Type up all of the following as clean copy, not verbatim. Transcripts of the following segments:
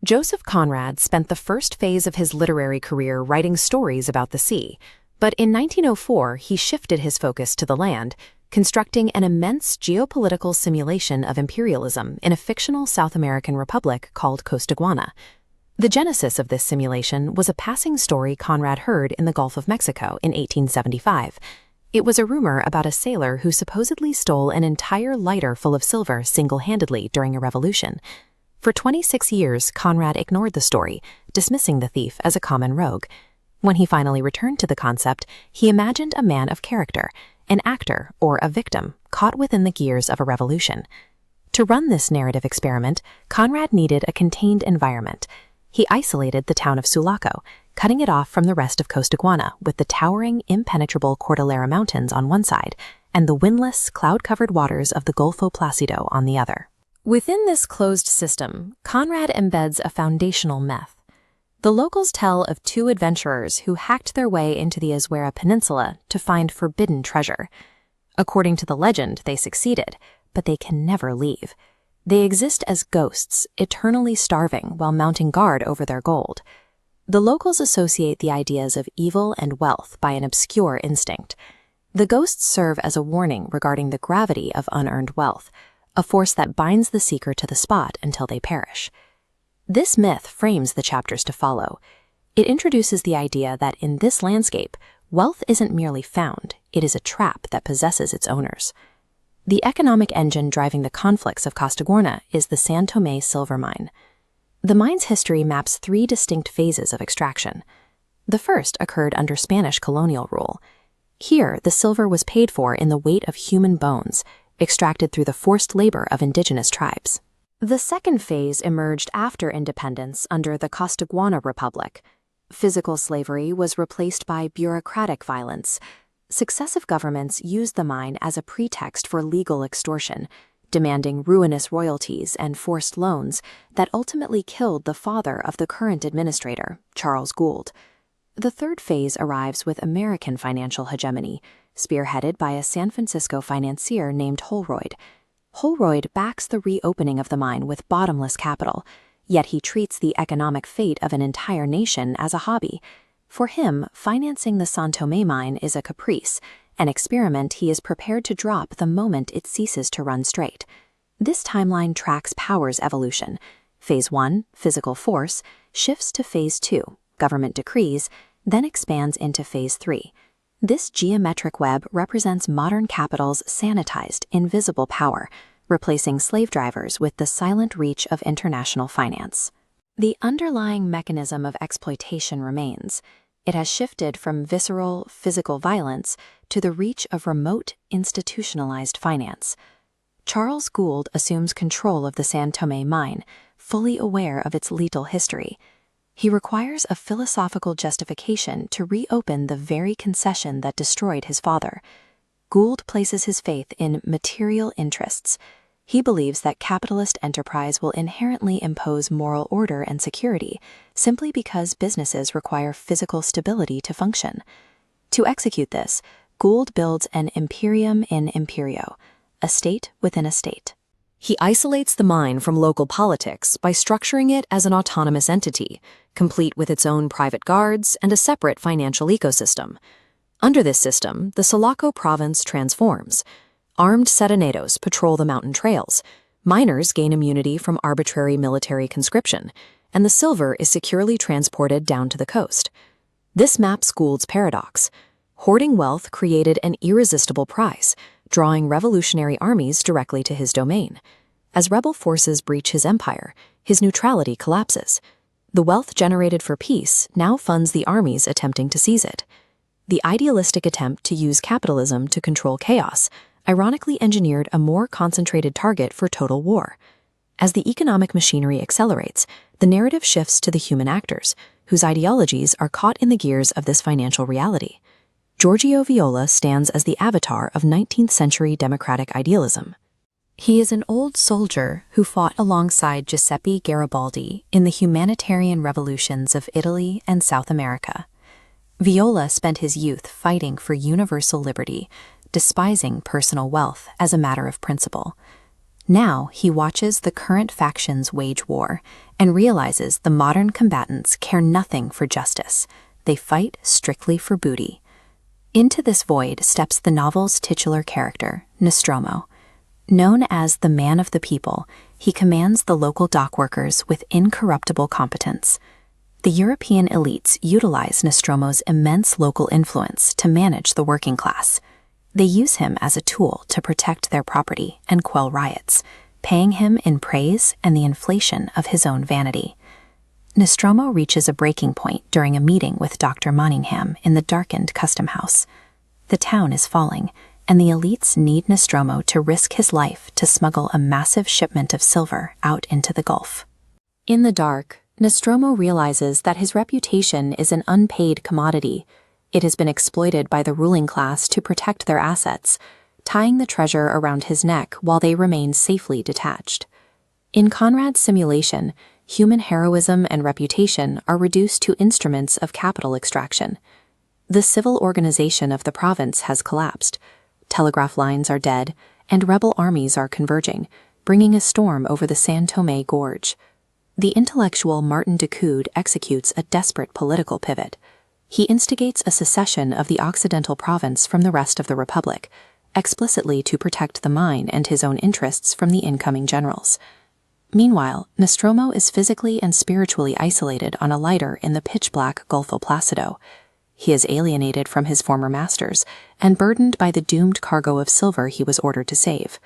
Joseph Conrad spent the first phase of his literary career writing stories about the sea, but in 1904 he shifted his focus to the land, constructing an immense geopolitical simulation of imperialism in a fictional South American republic called Costaguana. The genesis of this simulation was a passing story Conrad heard in the Gulf of Mexico in 1875. It was a rumor about a sailor who supposedly stole an entire lighter full of silver single-handedly during a revolution. For 26 years, Conrad ignored the story, dismissing the thief as a common rogue. When he finally returned to the concept, he imagined a man of character, an actor or a victim caught within the gears of a revolution. To run this narrative experiment, Conrad needed a contained environment. He isolated the town of Sulaco, cutting it off from the rest of Costaguana with the towering, impenetrable Cordillera Mountains on one side and the windless, cloud-covered waters of the Golfo Placido on the other. Within this closed system, Conrad embeds a foundational myth. The locals tell of two adventurers who hacked their way into the Azuera Peninsula to find forbidden treasure. According to the legend, they succeeded, but they can never leave. They exist as ghosts, eternally starving while mounting guard over their gold. The locals associate the ideas of evil and wealth by an obscure instinct. The ghosts serve as a warning regarding the gravity of unearned wealth, a force that binds the seeker to the spot until they perish. This myth frames the chapters to follow. It introduces the idea that in this landscape, wealth isn't merely found, it is a trap that possesses its owners. The economic engine driving the conflicts of Costaguana is the San Tomé silver mine. The mine's history maps three distinct phases of extraction. The first occurred under Spanish colonial rule. Here, the silver was paid for in the weight of human bones, extracted through the forced labor of indigenous tribes. The second phase emerged after independence under the Costaguana Republic. Physical slavery was replaced by bureaucratic violence. Successive governments used the mine as a pretext for legal extortion, demanding ruinous royalties and forced loans that ultimately killed the father of the current administrator, Charles Gould. The third phase arrives with American financial hegemony, spearheaded by a San Francisco financier named Holroyd. Holroyd backs the reopening of the mine with bottomless capital, yet he treats the economic fate of an entire nation as a hobby. For him, financing the San Tomé mine is a caprice, an experiment he is prepared to drop the moment it ceases to run straight. This timeline tracks power's evolution. Phase 1, physical force, shifts to Phase 2, government decrees, then expands into Phase 3. This geometric web represents modern capital's sanitized, invisible power, replacing slave drivers with the silent reach of international finance. The underlying mechanism of exploitation remains. It has shifted from visceral, physical violence to the reach of remote, institutionalized finance. Charles Gould assumes control of the San Tomé mine, fully aware of its lethal history. He requires a philosophical justification to reopen the very concession that destroyed his father. Gould places his faith in material interests. He believes that capitalist enterprise will inherently impose moral order and security, simply because businesses require physical stability to function. To execute this, Gould builds an imperium in imperio, a state within a state. He isolates the mine from local politics by structuring it as an autonomous entity, complete with its own private guards and a separate financial ecosystem. Under this system, the Sulaco province transforms. Armed serenados patrol the mountain trails, miners gain immunity from arbitrary military conscription, and the silver is securely transported down to the coast. This maps Gould's paradox. Hoarding wealth created an irresistible prize, drawing revolutionary armies directly to his domain. As rebel forces breach his empire, his neutrality collapses. The wealth generated for peace now funds the armies attempting to seize it. The idealistic attempt to use capitalism to control chaos ironically engineered a more concentrated target for total war. As the economic machinery accelerates, the narrative shifts to the human actors, whose ideologies are caught in the gears of this financial reality. Giorgio Viola stands as the avatar of 19th-century democratic idealism. He is an old soldier who fought alongside Giuseppe Garibaldi in the humanitarian revolutions of Italy and South America. Viola spent his youth fighting for universal liberty, despising personal wealth as a matter of principle. Now he watches the current factions wage war and realizes the modern combatants care nothing for justice. They fight strictly for booty. Into this void steps the novel's titular character, Nostromo. Known as the man of the people, he commands the local dockworkers with incorruptible competence. The European elites utilize Nostromo's immense local influence to manage the working class. They use him as a tool to protect their property and quell riots, paying him in praise and the inflation of his own vanity. Nostromo reaches a breaking point during a meeting with Dr. Monningham in the darkened custom house. The town is falling, and the elites need Nostromo to risk his life to smuggle a massive shipment of silver out into the Gulf. In the dark, Nostromo realizes that his reputation is an unpaid commodity. It has been exploited by the ruling class to protect their assets, tying the treasure around his neck while they remain safely detached. In Conrad's simulation, human heroism and reputation are reduced to instruments of capital extraction. The civil organization of the province has collapsed. Telegraph lines are dead, and rebel armies are converging, bringing a storm over the San Tome Gorge. The intellectual Martin Decoud executes a desperate political pivot. He instigates a secession of the Occidental province from the rest of the Republic, explicitly to protect the mine and his own interests from the incoming generals. Meanwhile, Nostromo is physically and spiritually isolated on a lighter in the pitch-black Golfo Placido. He is alienated from his former masters and burdened by the doomed cargo of silver he was ordered to save.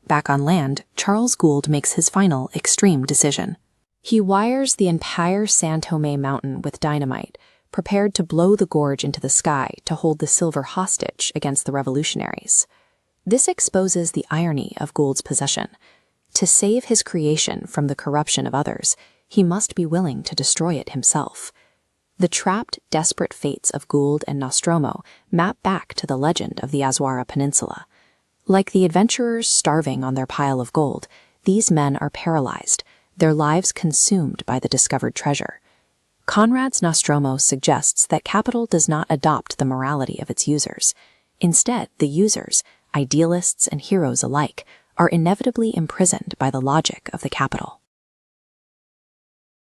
Back on land, Charles Gould makes his final, extreme decision. He wires the entire San Tome mountain with dynamite, prepared to blow the gorge into the sky to hold the silver hostage against the revolutionaries. This exposes the irony of Gould's possession. To save his creation from the corruption of others, he must be willing to destroy it himself. The trapped, desperate fates of Gould and Nostromo map back to the legend of the Azawara Peninsula. Like the adventurers starving on their pile of gold, these men are paralyzed, their lives consumed by the discovered treasure. Conrad's Nostromo suggests that capital does not adopt the morality of its users. Instead, the users, idealists and heroes alike, are inevitably imprisoned by the logic of the capital.